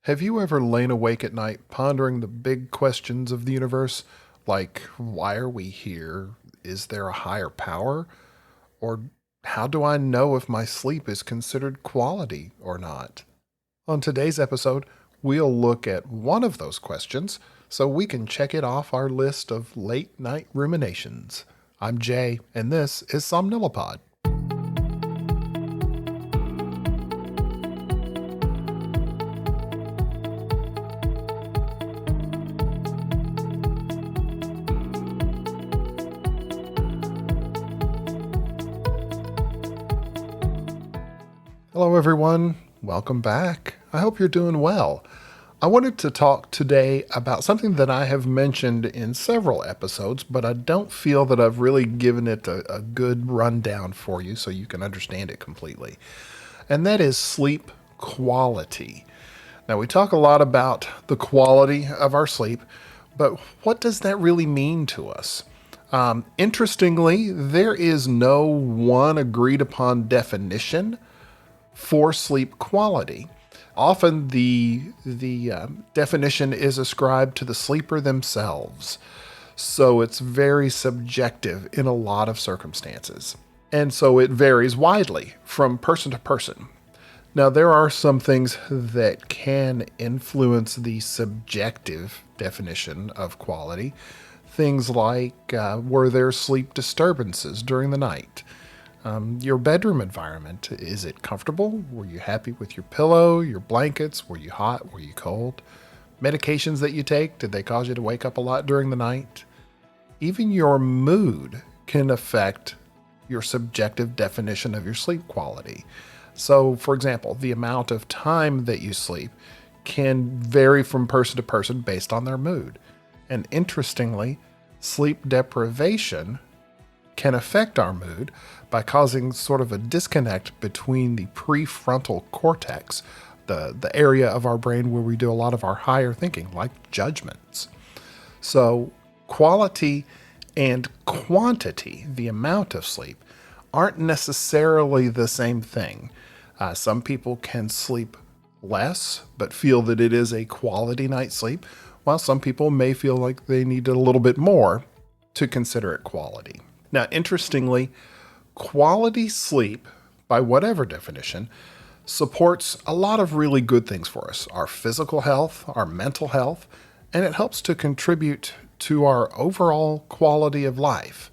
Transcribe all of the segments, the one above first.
Have you ever lain awake at night pondering the big questions of the universe? Like, why are we here? Is there a higher power? Or how do I know if my sleep is considered quality or not? On today's episode, we'll look at one of those questions so we can check it off our list of late night ruminations. I'm Jay, and this is Somnilopod. Hello, everyone. Welcome back. I hope you're doing well. I wanted to talk today about something that I have mentioned in several episodes, but I don't feel that I've really given it a good rundown for you so you can understand it completely. And that is sleep quality. Now, we talk a lot about the quality of our sleep, but what does that really mean to us? Interestingly, there is no one agreed upon definition for sleep quality. Often the definition is ascribed to the sleeper themselves, so it's very subjective in a lot of circumstances. And so it varies widely from person to person. Now, there are some things that can influence the subjective definition of quality. Things like were there sleep disturbances during the night? Your bedroom environment, is it comfortable? Were you happy with your pillow, your blankets? Were you hot? Were you cold? Medications that you take, did they cause you to wake up a lot during the night? Even your mood can affect your subjective definition of your sleep quality. So, for example, the amount of time that you sleep can vary from person to person based on their mood. And interestingly, sleep deprivation can affect our mood by causing sort of a disconnect between the prefrontal cortex, the area of our brain where we do a lot of our higher thinking, like judgments. So quality and quantity, the amount of sleep, aren't necessarily the same thing. Some people can sleep less, but feel that it is a quality night's sleep, while some people may feel like they need a little bit more to consider it quality. Now, interestingly, quality sleep, by whatever definition, supports a lot of really good things for us. Our physical health, our mental health, and it helps to contribute to our overall quality of life.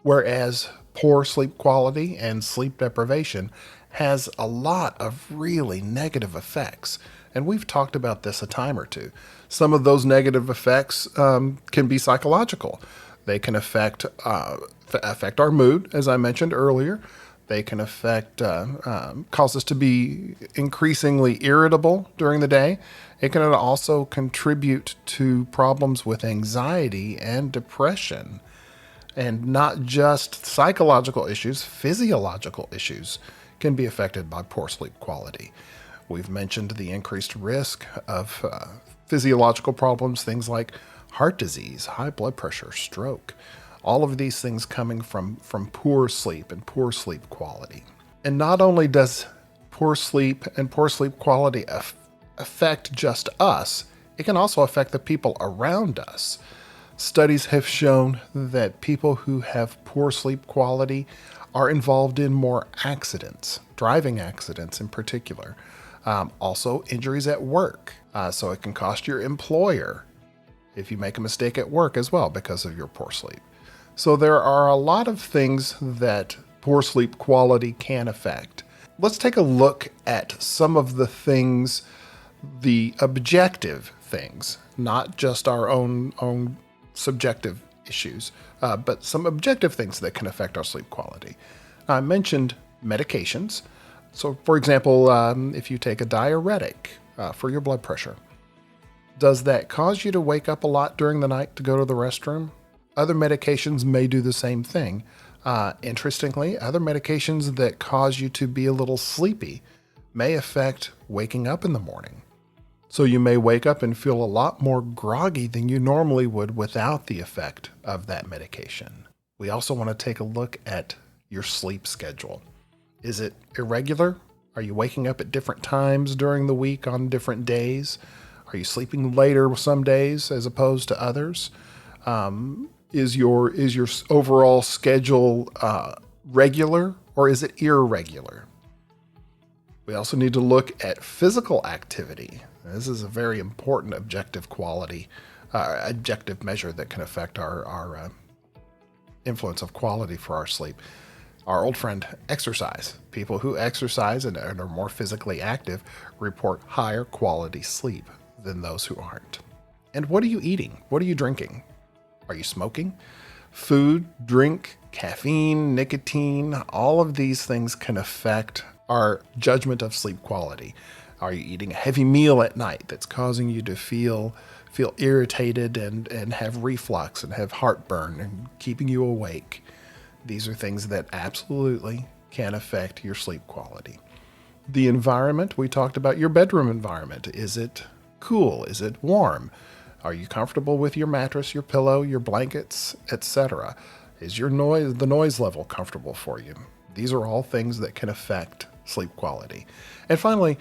Whereas poor sleep quality and sleep deprivation has a lot of really negative effects. And we've talked about this a time or two. Some of those negative effects can be psychological. They can affect our mood, as I mentioned earlier. They can cause us to be increasingly irritable during the day. It can also contribute to problems with anxiety and depression. And not just psychological issues, physiological issues can be affected by poor sleep quality. We've mentioned the increased risk of physiological problems, things like heart disease, high blood pressure, stroke. All of these things coming from poor sleep and poor sleep quality. And not only does poor sleep and poor sleep quality affect just us, it can also affect the people around us. Studies have shown that people who have poor sleep quality are involved in more accidents, driving accidents in particular. Also, injuries at work. So it can cost your employer if you make a mistake at work as well because of your poor sleep. So there are a lot of things that poor sleep quality can affect. Let's take a look at some of the things, the objective things, not just our own subjective issues, but some objective things that can affect our sleep quality. I mentioned medications. So, for example, if you take a diuretic for your blood pressure, does that cause you to wake up a lot during the night to go to the restroom? Other medications may do the same thing. Interestingly, other medications that cause you to be a little sleepy may affect waking up in the morning. So you may wake up and feel a lot more groggy than you normally would without the effect of that medication. We also want to take a look at your sleep schedule. Is it irregular? Are you waking up at different times during the week on different days? Are you sleeping later some days as opposed to others? Is your overall schedule regular, or is it irregular? We also need to look at physical activity. This is a very important objective measure that can affect our influence of quality for our sleep. Our old friend, exercise. People who exercise and are more physically active report higher quality sleep than those who aren't. And what are you eating? What are you drinking? Are you smoking? Food, drink, caffeine, nicotine, all of these things can affect our judgment of sleep quality. Are you eating a heavy meal at night that's causing you to feel irritated and have reflux and have heartburn and keeping you awake? These are things that absolutely can affect your sleep quality. The environment, we talked about your bedroom environment. Is it cool? Is it warm? Are you comfortable with your mattress, your pillow, your blankets, etc.? Is the noise level comfortable for you? These are all things that can affect sleep quality. And finally,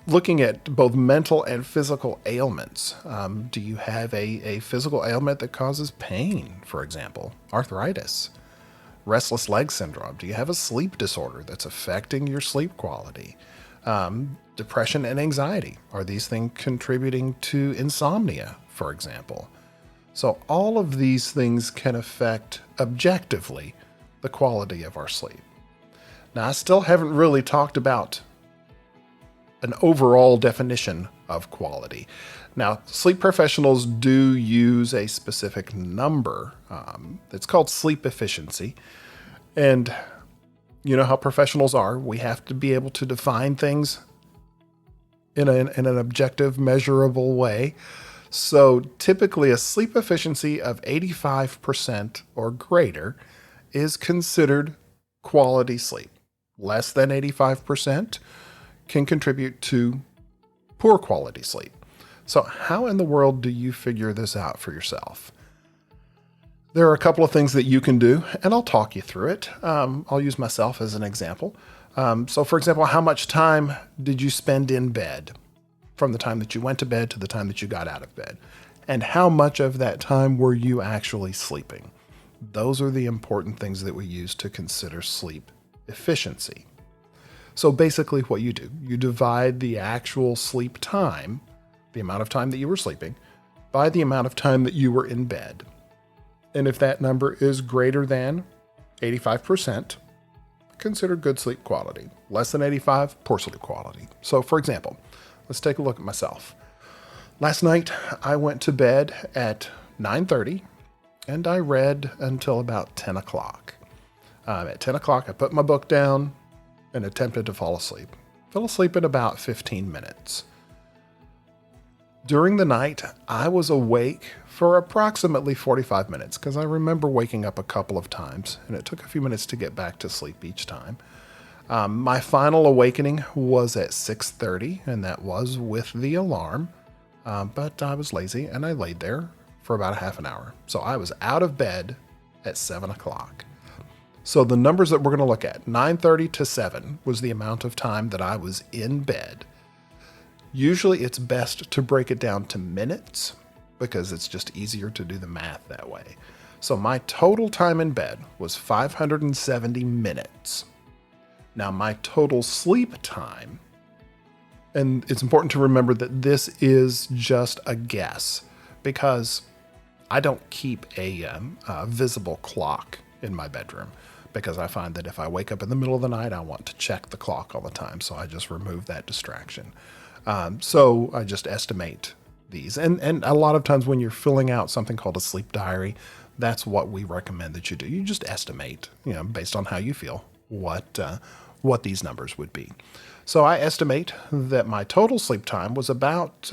looking at both mental and physical ailments. Do you have a physical ailment that causes pain, for example, arthritis, restless leg syndrome? Do you have a sleep disorder that's affecting your sleep quality? Depression and anxiety. Are these things contributing to insomnia, for example? So all of these things can affect objectively the quality of our sleep. Now, I still haven't really talked about an overall definition of quality. Now, sleep professionals do use a specific number. It's called sleep efficiency. And you know how professionals are. We have to be able to define things in an objective, measurable way. So typically a sleep efficiency of 85% or greater is considered quality sleep. Less than 85% can contribute to poor quality sleep. So how in the world do you figure this out for yourself? There are a couple of things that you can do, and I'll talk you through it. I'll use myself as an example. So for example, how much time did you spend in bed from the time that you went to bed to the time that you got out of bed? And how much of that time were you actually sleeping? Those are the important things that we use to consider sleep efficiency. So basically what you do, you divide the actual sleep time, the amount of time that you were sleeping, by the amount of time that you were in bed. And if that number is greater than 85%, consider good sleep quality. Less than 85, poor sleep quality. So for example, let's take a look at myself. Last night, I went to bed at 9:30 and I read until about 10 o'clock. At 10 o'clock, I put my book down and attempted to fall asleep. Fell asleep in about 15 minutes. During the night, I was awake for approximately 45 minutes because I remember waking up a couple of times and it took a few minutes to get back to sleep each time. My final awakening was at 6:30 and that was with the alarm, but I was lazy and I laid there for about a half an hour. So I was out of bed at 7 o'clock. So the numbers that we're going to look at, 9:30 to 7 was the amount of time that I was in bed. Usually it's best to break it down to minutes because it's just easier to do the math that way. So my total time in bed was 570 minutes. Now my total sleep time, and it's important to remember that this is just a guess because I don't keep a visible clock in my bedroom because I find that if I wake up in the middle of the night, I want to check the clock all the time. So I just remove that distraction. So I just estimate these. And a lot of times when you're filling out something called a sleep diary, that's what we recommend that you do. You just estimate, based on how you feel, what these numbers would be. So I estimate that my total sleep time was about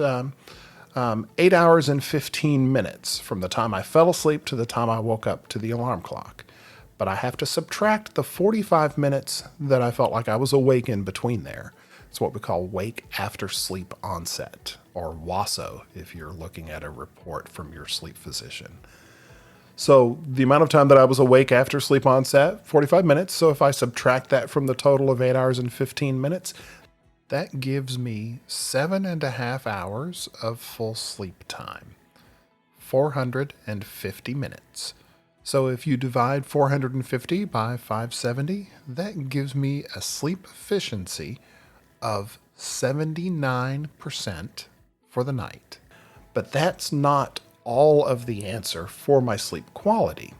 8 hours and 15 minutes from the time I fell asleep to the time I woke up to the alarm clock. But I have to subtract the 45 minutes that I felt like I was awake in between there. It's what we call wake after sleep onset, or WASO, if you're looking at a report from your sleep physician. So the amount of time that I was awake after sleep onset, 45 minutes. So if I subtract that from the total of 8 hours and 15 minutes, that gives me 7.5 hours of full sleep time, 450 minutes. So if you divide 450 by 570, that gives me a sleep efficiency of 79% for the night. But that's not all of the answer for my sleep quality.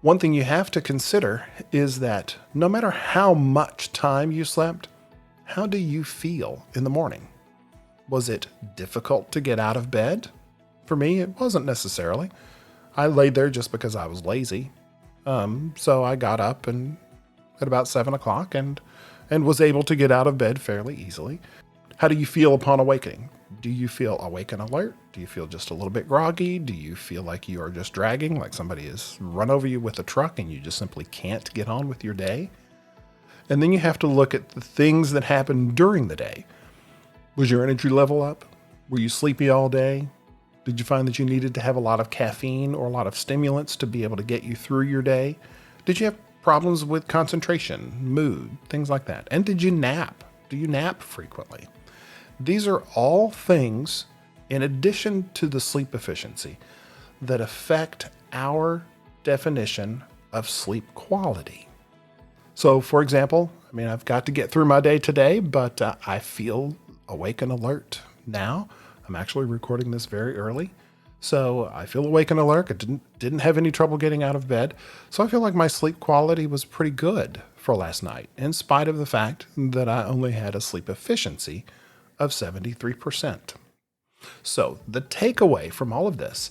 One thing you have to consider is that no matter how much time you slept, how do you feel in the morning? Was it difficult to get out of bed? For me, it wasn't necessarily. I laid there just because I was lazy. So I got up and at about 7 o'clock and was able to get out of bed fairly easily. How do you feel upon awakening? Do you feel awake and alert? Do you feel just a little bit groggy? Do you feel like you are just dragging, like somebody has run over you with a truck and you just simply can't get on with your day? And then you have to look at the things that happened during the day. Was your energy level up? Were you sleepy all day? Did you find that you needed to have a lot of caffeine or a lot of stimulants to be able to get you through your day? Did you have problems with concentration, mood, things like that? And did you nap? Do you nap frequently? These are all things, in addition to the sleep efficiency, that affect our definition of sleep quality. So, for example, I've got to get through my day today, but I feel awake and alert now. I'm actually recording this very early, so I feel awake and alert. I didn't have any trouble getting out of bed, so I feel like my sleep quality was pretty good for last night, in spite of the fact that I only had a sleep efficiency of 73%. So the takeaway from all of this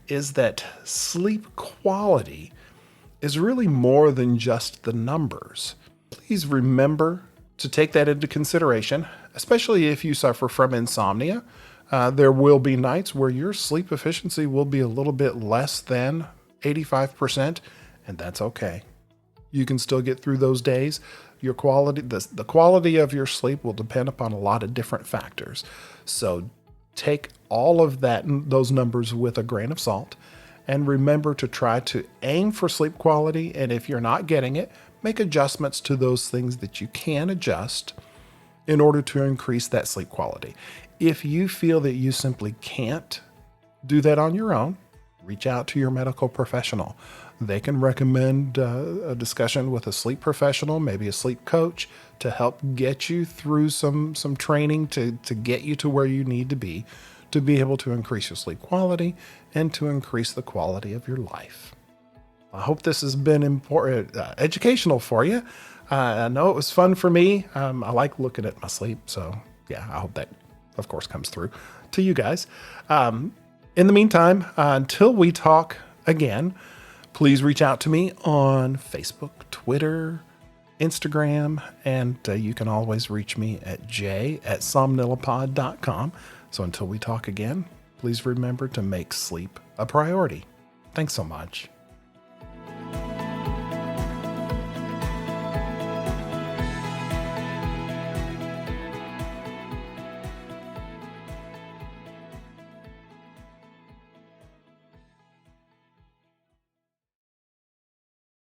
is that sleep quality is really more than just the numbers. Please remember to take that into consideration, especially if you suffer from insomnia. There will be nights where your sleep efficiency will be a little bit less than 85%, and that's okay. You can still get through those days. Your quality, the quality of your sleep will depend upon a lot of different factors. So take all of those numbers with a grain of salt, and remember to try to aim for sleep quality. And if you're not getting it, make adjustments to those things that you can adjust in order to increase that sleep quality. If you feel that you simply can't do that on your own, reach out to your medical professional. They can recommend a discussion with a sleep professional, maybe a sleep coach, to help get you through some training to get you to where you need to be able to increase your sleep quality and to increase the quality of your life. I hope this has been important, educational for you. I know it was fun for me. I like looking at my sleep, so yeah, I hope that, of course, comes through to you guys. In the meantime, until we talk again, please reach out to me on Facebook, Twitter, Instagram, and you can always reach me at j@somnilopod.com. So until we talk again, please remember to make sleep a priority. Thanks so much.